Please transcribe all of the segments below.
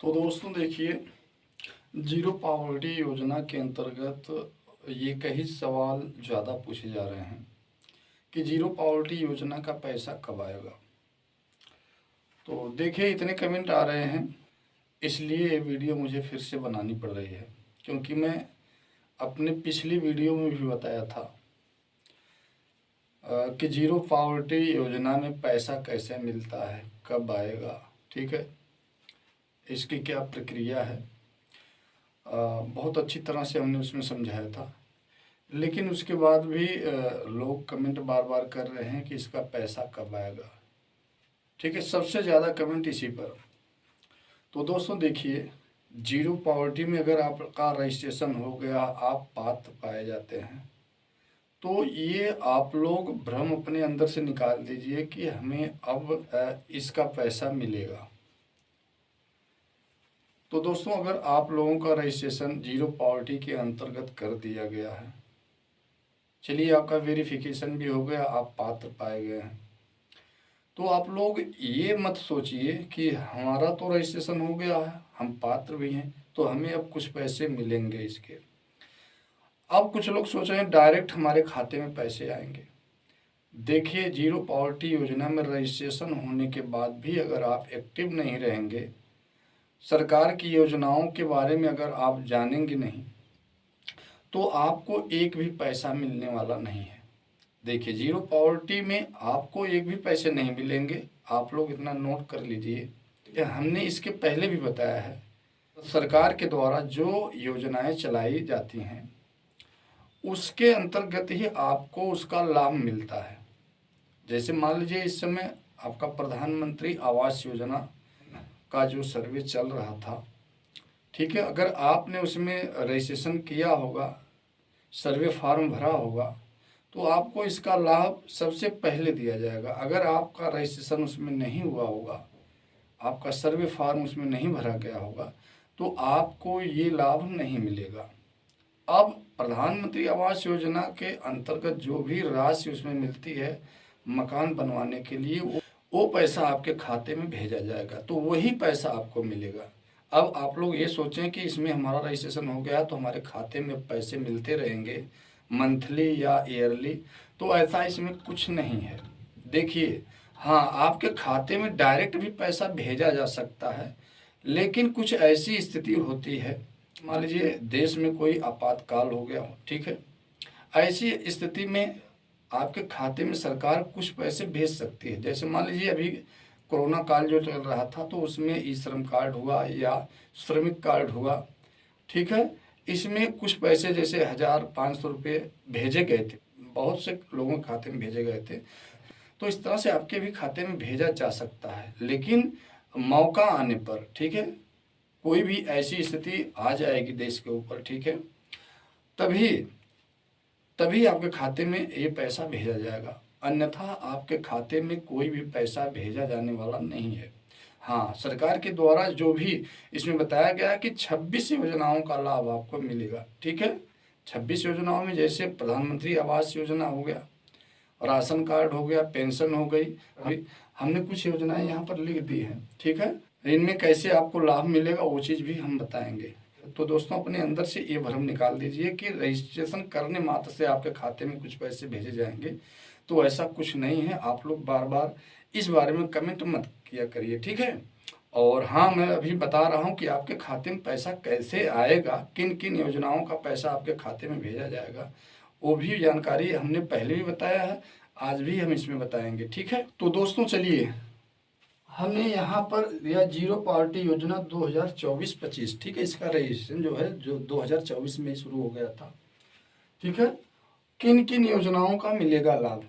तो दोस्तों देखिए, जीरो पावर्टी योजना के अंतर्गत ये कई सवाल ज़्यादा पूछे जा रहे हैं कि जीरो पावर्टी योजना का पैसा कब आएगा। तो देखिए, इतने कमेंट आ रहे हैं, इसलिए ये वीडियो मुझे फिर से बनानी पड़ रही है, क्योंकि मैं अपने पिछली वीडियो में भी बताया था कि जीरो पावर्टी योजना में पैसा कैसे मिलता है, कब आएगा, ठीक है, इसकी क्या प्रक्रिया है। बहुत अच्छी तरह से हमने उसमें समझाया था, लेकिन उसके बाद भी लोग कमेंट बार बार कर रहे हैं कि इसका पैसा कब आएगा। ठीक है, सबसे ज़्यादा कमेंट इसी पर। तो दोस्तों देखिए, जीरो पावर्टी में अगर आपका रजिस्ट्रेशन हो गया, आप पात्र पाए जाते हैं, तो ये आप लोग भ्रम अपने अंदर से निकाल दीजिए कि हमें अब इसका पैसा मिलेगा। तो दोस्तों, अगर आप लोगों का रजिस्ट्रेशन जीरो पावर्टी के अंतर्गत कर दिया गया है, चलिए आपका वेरिफिकेशन भी हो गया, आप पात्र पाए गए हैं, तो आप लोग ये मत सोचिए कि हमारा तो रजिस्ट्रेशन हो गया है, हम पात्र भी हैं, तो हमें अब कुछ पैसे मिलेंगे इसके। अब कुछ लोग सोच रहे हैं डायरेक्ट हमारे खाते में पैसे आएंगे। देखिए, जीरो पावर्टी योजना में रजिस्ट्रेशन होने के बाद भी अगर आप एक्टिव नहीं रहेंगे, सरकार की योजनाओं के बारे में अगर आप जानेंगे नहीं, तो आपको एक भी पैसा मिलने वाला नहीं है। देखिए, जीरो पावर्टी में आपको एक भी पैसे नहीं मिलेंगे, आप लोग इतना नोट कर लीजिए। हमने इसके पहले भी बताया है, सरकार के द्वारा जो योजनाएं चलाई जाती हैं उसके अंतर्गत ही आपको उसका लाभ मिलता है। जैसे मान लीजिए, इस समय आपका प्रधानमंत्री आवास योजना का जो सर्वे चल रहा था, ठीक है, अगर आपने उसमें रजिस्ट्रेशन किया होगा, सर्वे फॉर्म भरा होगा, तो आपको इसका लाभ सबसे पहले दिया जाएगा। अगर आपका रजिस्ट्रेशन उसमें नहीं हुआ होगा, आपका सर्वे फॉर्म उसमें नहीं भरा गया होगा, तो आपको ये लाभ नहीं मिलेगा। अब प्रधानमंत्री आवास योजना के अंतर्गत जो भी राशि उसमें मिलती है मकान बनवाने के लिए, वो पैसा आपके खाते में भेजा जाएगा, तो वही पैसा आपको मिलेगा। अब आप लोग ये सोचें कि इसमें हमारा रजिस्ट्रेशन हो गया तो हमारे खाते में पैसे मिलते रहेंगे मंथली या ईयरली, तो ऐसा इसमें कुछ नहीं है। देखिए, हाँ, आपके खाते में डायरेक्ट भी पैसा भेजा जा सकता है, लेकिन कुछ ऐसी स्थिति होती है, मान लीजिए देश में कोई आपातकाल हो गया हो, ठीक है, ऐसी स्थिति में आपके खाते में सरकार कुछ पैसे भेज सकती है। जैसे मान लीजिए अभी कोरोना काल जो चल रहा था, तो उसमें ई श्रम कार्ड हुआ या श्रमिक कार्ड हुआ, ठीक है, इसमें कुछ पैसे जैसे 1,500 रुपये भेजे गए थे, बहुत से लोगों के खाते में भेजे गए थे, तो इस तरह से आपके भी खाते में भेजा जा सकता है। लेकिन मौका आने पर, ठीक है, कोई भी ऐसी स्थिति आ जाएगी देश के ऊपर, ठीक है, तभी आपके खाते में ये पैसा भेजा जाएगा, अन्यथा आपके खाते में कोई भी पैसा भेजा जाने वाला नहीं है। हाँ, सरकार के द्वारा जो भी इसमें बताया गया है कि 26 योजनाओं का लाभ आपको मिलेगा, ठीक है। 26 योजनाओं में जैसे प्रधानमंत्री आवास योजना हो गया, राशन कार्ड हो गया, पेंशन हो गई, अभी हमने कुछ योजनाएं यहाँ पर लिख दी हैं, ठीक है। इनमें कैसे आपको लाभ मिलेगा वो चीज़ भी हम बताएंगे। तो दोस्तों, अपने अंदर से ये भ्रम निकाल दीजिए कि रजिस्ट्रेशन करने मात्र से आपके खाते में कुछ पैसे भेजे जाएंगे, तो ऐसा कुछ नहीं है। आप लोग बार बार इस बारे में कमेंट मत किया करिए, ठीक है। और हाँ, मैं अभी बता रहा हूँ कि आपके खाते में पैसा कैसे आएगा, किन किन योजनाओं का पैसा आपके खाते में भेजा जाएगा, वो भी जानकारी हमने पहले भी बताया है, आज भी हम इसमें बताएंगे, ठीक है। तो दोस्तों चलिए, हमने यहाँ पर दिया जीरो पावर्टी योजना 2024-25, ठीक है, इसका रजिस्ट्रेशन जो है जो 2024 में शुरू हो गया था, ठीक है। किन किन योजनाओं का मिलेगा लाभ।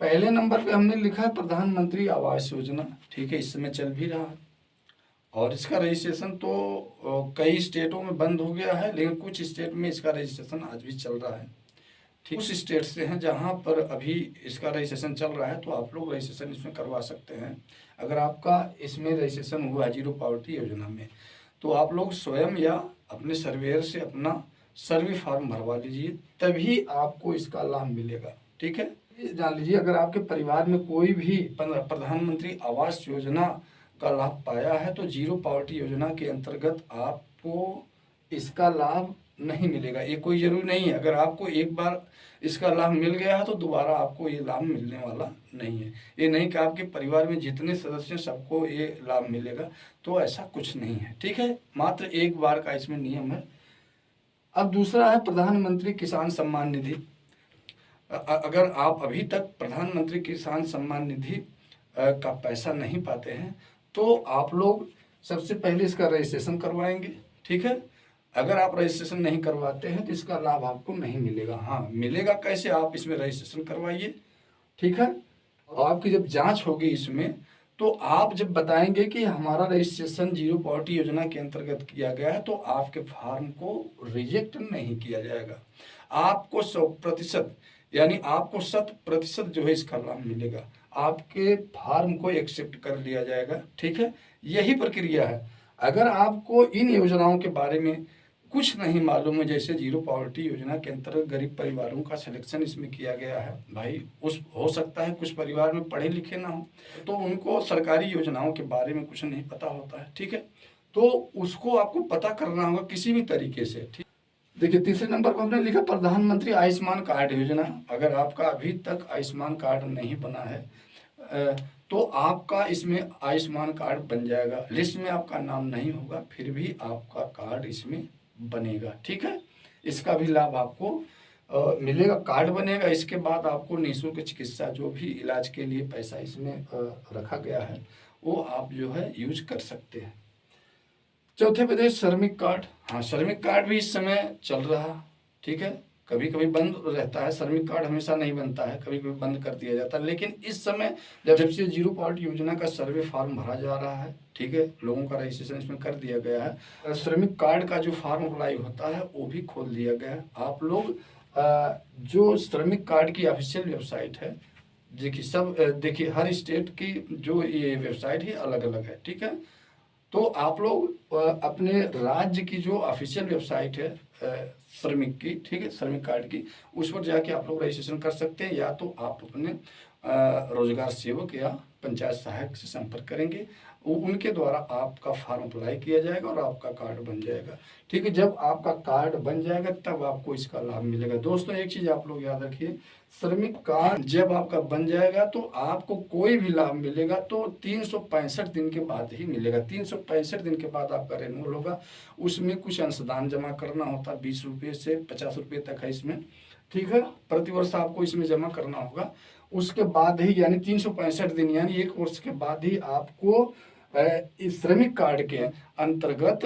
पहले नंबर पे हमने लिखा है प्रधानमंत्री आवास योजना, ठीक है, इस समय चल भी रहा है, और इसका रजिस्ट्रेशन तो कई स्टेटों में बंद हो गया है, लेकिन कुछ स्टेट में इसका रजिस्ट्रेशन आज भी चल रहा है, ठीक। उस स्टेट से हैं जहां पर अभी इसका रजिस्ट्रेशन चल रहा है, तो आप लोग रजिस्ट्रेशन इसमें करवा सकते हैं। अगर आपका इसमें रजिस्ट्रेशन हुआ है जीरो पावर्टी योजना में, तो आप लोग स्वयं या अपने सर्वेयर से अपना सर्वे फॉर्म भरवा लीजिए, तभी आपको इसका लाभ मिलेगा, ठीक है। जान लीजिए, अगर आपके परिवार में कोई भी प्रधानमंत्री आवास योजना का लाभ पाया है तो जीरो पॉवर्टी योजना के अंतर्गत आपको इसका लाभ नहीं मिलेगा। ये कोई ज़रूरी नहीं है, अगर आपको एक बार इसका लाभ मिल गया है तो दोबारा आपको ये लाभ मिलने वाला नहीं है। ये नहीं कि आपके परिवार में जितने सदस्य हैं सबको ये लाभ मिलेगा, तो ऐसा कुछ नहीं है, ठीक है। मात्र एक बार का इसमें नियम है। अब दूसरा है प्रधानमंत्री किसान सम्मान निधि। अगर आप अभी तक प्रधानमंत्री किसान सम्मान निधि का पैसा नहीं पाते हैं तो आप लोग सबसे पहले इसका रजिस्ट्रेशन करवाएंगे, ठीक है। अगर आप रजिस्ट्रेशन नहीं करवाते हैं तो इसका लाभ आपको नहीं मिलेगा। हाँ, मिलेगा कैसे, आप इसमें रजिस्ट्रेशन करवाइए, ठीक है। और आपकी जब जांच होगी इसमें तो आप जब बताएंगे कि हमारा रजिस्ट्रेशन जीरो पॉवर्टी योजना के अंतर्गत किया गया है तो आपके फार्म को रिजेक्ट नहीं किया जाएगा। आपको 100% यानी आपको 100% जो है इसका लाभ मिलेगा, आपके फार्म को एक्सेप्ट कर लिया जाएगा, ठीक है। यही प्रक्रिया है। अगर आपको इन योजनाओं के बारे में कुछ नहीं मालूम है, जैसे जीरो पॉवर्टी योजना के अंतर्गत गरीब परिवारों का सिलेक्शन इसमें किया गया है, भाई उस हो सकता है कुछ परिवार में पढ़े लिखे ना हो तो उनको सरकारी योजनाओं के बारे में कुछ नहीं पता होता है, ठीक है। तो उसको आपको पता करना होगा किसी भी तरीके से, ठीक। देखिए तीसरे नंबर पर हमने लिखा प्रधानमंत्री आयुष्मान कार्ड योजना। अगर आपका अभी तक आयुष्मान कार्ड नहीं बना है तो आपका इसमें आयुष्मान कार्ड बन जाएगा। लिस्ट में आपका नाम नहीं होगा फिर भी आपका कार्ड इसमें बनेगा, ठीक है। इसका भी लाभ आपको मिलेगा, कार्ड बनेगा। इसके बाद आपको निःशुल्क चिकित्सा जो भी इलाज के लिए पैसा इसमें रखा गया है वो आप जो है यूज कर सकते हैं। चौथे पे श्रमिक कार्ड। हाँ, श्रमिक कार्ड भी इस समय चल रहा, ठीक है। कभी कभी बंद रहता है, श्रमिक कार्ड हमेशा नहीं बनता है, कभी कभी बंद कर दिया जाता है। लेकिन इस समय जब से जीरो पॉवर्टी योजना का सर्वे फॉर्म भरा जा रहा है, ठीक है, लोगों का रजिस्ट्रेशन इसमें कर दिया गया है, श्रमिक कार्ड का जो फॉर्म अप्लाई होता है वो भी खोल दिया गया है। आप लोग जो श्रमिक कार्ड की ऑफिशियल वेबसाइट है, देखिए हर स्टेट की जो ये वेबसाइट है अलग अलग है, ठीक है। तो आप लोग अपने राज्य की जो ऑफिशियल वेबसाइट है श्रमिक की, ठीक है, श्रमिक कार्ड की, उस पर जाके आप लोग रजिस्ट्रेशन कर सकते हैं। या तो आप अपने रोजगार सेवक या पंचायत सहायक से संपर्क करेंगे, उनके द्वारा आपका फॉर्म अप्लाई किया जाएगा और आपका कार्ड बन जाएगा, ठीक है। जब आपका कार्ड बन जाएगा तब आपको इसका लाभ मिलेगा। दोस्तों एक चीज़ आप लोग याद रखिए, श्रमिक कार्ड जब आपका बन जाएगा तो आपको कोई भी लाभ मिलेगा तो 365 दिन के बाद ही मिलेगा। 365 दिन के बाद आपका रेन्यूअल होगा। उसमें कुछ अंशदान जमा करना होता है, 20 रुपये से 50 रुपये तक है इसमें, ठीक है। प्रतिवर्ष आपको इसमें जमा करना होगा। उसके बाद ही यानी 365 दिन यानी 1 वर्ष के बाद ही आपको इस श्रमिक कार्ड के अंतर्गत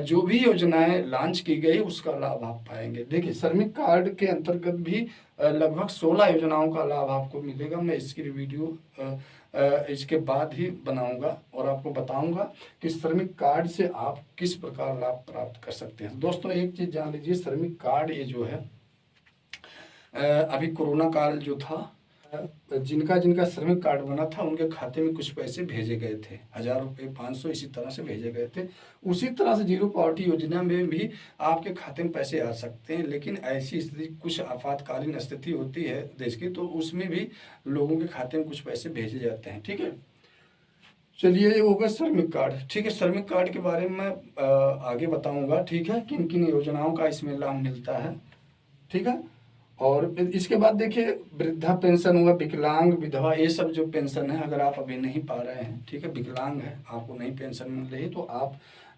जो भी योजनाएं लॉन्च की गई उसका लाभ आप पाएंगे। देखिए श्रमिक कार्ड के अंतर्गत भी लगभग 16 योजनाओं का लाभ आपको मिलेगा। मैं इसकी वीडियो इसके बाद ही बनाऊंगा और आपको बताऊंगा कि श्रमिक कार्ड से आप किस प्रकार लाभ प्राप्त कर सकते हैं। दोस्तों एक चीज़ जान लीजिए, श्रमिक कार्ड ये जो है अभी कोरोना काल जो था, जिनका जिनका श्रमिक कार्ड बना था उनके खाते में कुछ पैसे भेजे गए थे, 1000 रुपये 500 इसी तरह से भेजे गए थे। उसी तरह से जीरो पॉवर्टी योजना में भी आपके खाते में पैसे आ सकते हैं, लेकिन ऐसी स्थिति कुछ आपातकालीन स्थिति होती है देश की, तो उसमें भी लोगों के खाते में कुछ पैसे भेजे जाते हैं, ठीक है। चलिए ये होगा श्रमिक कार्ड, ठीक है। श्रमिक कार्ड के बारे में मैं आगे बताऊँगा, ठीक है, किन किन योजनाओं का इसमें लाभ मिलता है, ठीक है। और इसके बाद देखिए वृद्धा पेंशन हुआ, विकलांग, विधवा, ये सब जो पेंशन है अगर आप अभी नहीं पा रहे हैं, ठीक है, विकलांग है, आपको नहीं पेंशन मिल रही तो आप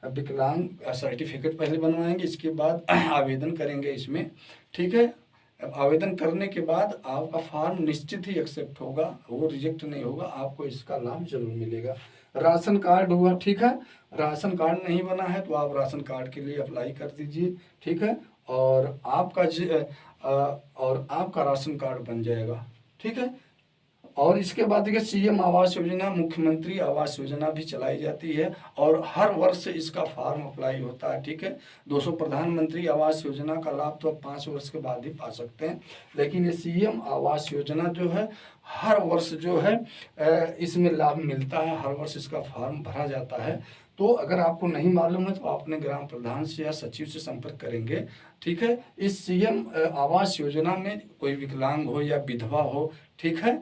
विकलांग सर्टिफिकेट पहले बनवाएंगे, इसके बाद आवेदन करेंगे इसमें, ठीक है। आवेदन करने के बाद आपका फॉर्म निश्चित ही एक्सेप्ट होगा, वो रिजेक्ट नहीं होगा, आपको इसका लाभ जरूर मिलेगा। राशन कार्ड हुआ, ठीक है, राशन कार्ड नहीं बना है तो आप राशन कार्ड के लिए अप्लाई कर दीजिए, ठीक है, और आपका राशन कार्ड बन जाएगा, ठीक है। और इसके बाद देखिए सीएम आवास योजना, मुख्यमंत्री आवास योजना भी चलाई जाती है और हर वर्ष इसका फॉर्म अप्लाई होता है, ठीक है। दोस्तों प्रधानमंत्री आवास योजना का लाभ तो 5 वर्ष के बाद ही पा सकते हैं, लेकिन ये सीएम आवास योजना जो है हर वर्ष जो है इसमें लाभ मिलता है, हर वर्ष इसका फॉर्म भरा जाता है। तो अगर आपको नहीं मालूम है तो आप अपने ग्राम प्रधान से या सचिव से संपर्क करेंगे, ठीक है। इस सीएम आवास योजना में कोई विकलांग हो या विधवा हो, ठीक है,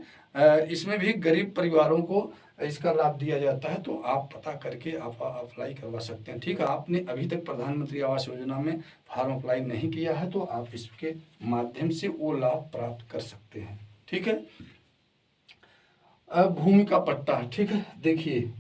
इसमें भी गरीब परिवारों को इसका लाभ दिया जाता है, तो आप पता करके आप अप्लाई करवा सकते हैं। ठीक है, आपने अभी तक प्रधानमंत्री आवास योजना में फॉर्म अप्लाई नहीं किया है तो आप इसके माध्यम से वो लाभ प्राप्त कर सकते हैं। ठीक है, अब भूमि का पट्टा। ठीक है, देखिए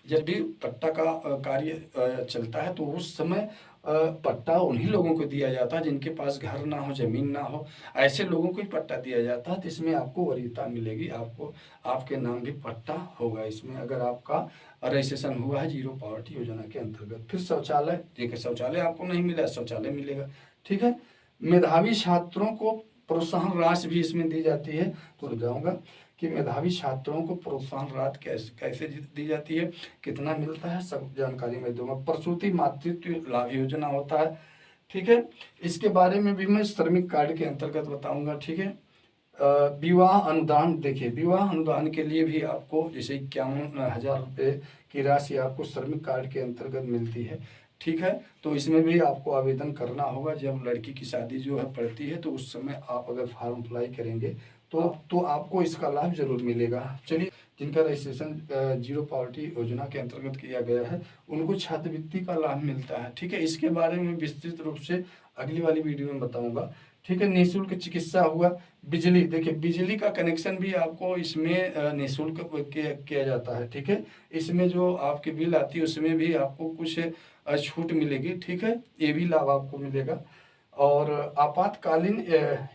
जब भी पट्टा का कार्य चलता है तो उस समय पट्टा उन्हीं लोगों को दिया जाता है जिनके पास घर ना हो, जमीन ना हो, ऐसे लोगों को ही पट्टा दिया जाता है। तो इसमें आपको वरीयता मिलेगी, आपको आपके नाम भी पट्टा होगा इसमें, अगर आपका रजिस्ट्रेशन हुआ है जीरो पॉवर्टी योजना के अंतर्गत। फिर शौचालय, देखिए शौचालय आपको नहीं मिला, शौचालय मिलेगा। ठीक है, मेधावी छात्रों को प्रोत्साहन राशि भी इसमें दी जाती है। तो जाऊँगा कि मेधावी छात्रों को प्रोत्साहन राशि कैसे कैसे दी जाती है, कितना मिलता है, सब जानकारी मैं दूंगा। प्रसूति मातृत्व लाभ योजना होता है। ठीक है, इसके बारे में भी मैं श्रमिक कार्ड के अंतर्गत बताऊंगा। ठीक है, विवाह अनुदान, देखिए विवाह अनुदान के लिए भी आपको जैसे 51,000 रुपये की राशि आपको श्रमिक कार्ड के अंतर्गत मिलती है। ठीक है, तो इसमें भी आपको आवेदन करना होगा। जब लड़की की शादी जो है पड़ती है तो उस समय आप अगर फॉर्म अप्लाई करेंगे तो आपको इसका लाभ जरूर मिलेगा। चलिए, जिनका रजिस्ट्रेशन जीरो पॉवर्टी योजना के अंतर्गत किया गया है उनको छात्रवृत्ति का लाभ मिलता है। ठीक है, इसके बारे में विस्तृत रूप से अगली वाली वीडियो में बताऊंगा। ठीक है, निःशुल्क चिकित्सा हुआ, बिजली, देखिए बिजली का कनेक्शन भी आपको इसमें निःशुल्क किया जाता है। ठीक है, इसमें जो आपकी बिल आती है उसमें भी आपको कुछ छूट मिलेगी। ठीक है, ये भी लाभ आपको मिलेगा। और आपातकालीन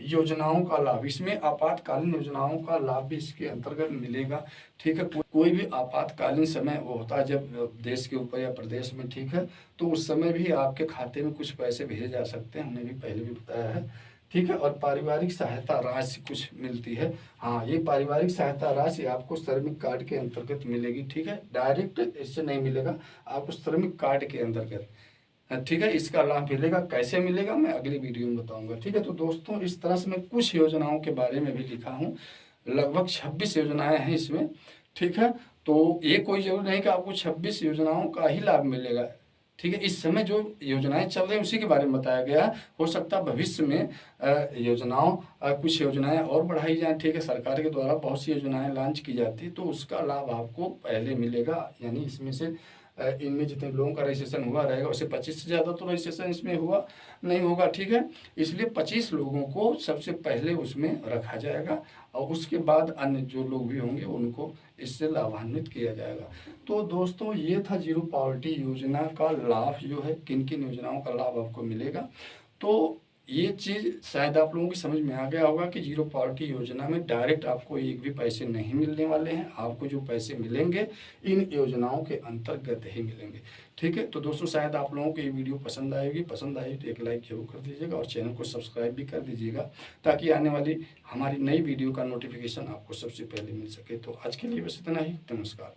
योजनाओं का लाभ, इसमें आपातकालीन योजनाओं का लाभ भी इसके अंतर्गत मिलेगा। ठीक है, कोई भी आपातकालीन समय वो होता है जब देश के ऊपर या प्रदेश में, ठीक है, तो उस समय भी आपके खाते में कुछ पैसे भेजे जा सकते हैं, हमने भी पहले भी बताया है। ठीक है, और पारिवारिक सहायता राशि कुछ मिलती है। हाँ, ये पारिवारिक सहायता राशि आपको श्रमिक कार्ड के अंतर्गत मिलेगी। ठीक है, डायरेक्ट इससे नहीं मिलेगा, आपको श्रमिक कार्ड के अंतर्गत। ठीक है, इसका लाभ मिलेगा, कैसे मिलेगा मैं अगली वीडियो में बताऊंगा। ठीक है, तो दोस्तों इस तरह से मैं कुछ योजनाओं के बारे में भी लिखा हूँ, लगभग 26 योजनाएं हैं इसमें। ठीक है, तो ये कोई जरूरी नहीं कि आपको 26 योजनाओं का ही लाभ मिलेगा। ठीक है, इस समय जो योजनाएं चल रही हैं उसी के बारे में बताया गया है। हो सकता है भविष्य में कुछ योजनाएं और बढ़ाई जाएं। ठीक है, सरकार के द्वारा बहुत सी योजनाएं लॉन्च की जाती है तो उसका लाभ आपको पहले मिलेगा, यानी इसमें से इनमें जितने लोगों का रजिस्ट्रेशन हुआ रहेगा उससे 25 से ज़्यादा तो रजिस्ट्रेशन इसमें हुआ नहीं होगा। ठीक है, इसलिए 25 लोगों को सबसे पहले उसमें रखा जाएगा और उसके बाद अन्य जो लोग भी होंगे उनको इससे लाभान्वित किया जाएगा। तो दोस्तों ये था जीरो पॉवर्टी योजना का लाभ, जो है किन किन योजनाओं का लाभ आपको मिलेगा। तो ये चीज़ शायद आप लोगों की समझ में आ गया होगा कि जीरो पॉवर्टी योजना में डायरेक्ट आपको एक भी पैसे नहीं मिलने वाले हैं, आपको जो पैसे मिलेंगे इन योजनाओं के अंतर्गत ही मिलेंगे। ठीक है, तो दोस्तों शायद आप लोगों को ये वीडियो पसंद आएगी, पसंद आई तो एक लाइक जरूर कर दीजिएगा और चैनल को सब्सक्राइब भी कर दीजिएगा ताकि आने वाली हमारी नई वीडियो का नोटिफिकेशन आपको सबसे पहले मिल सके। तो आज के लिए बस इतना ही, नमस्कार।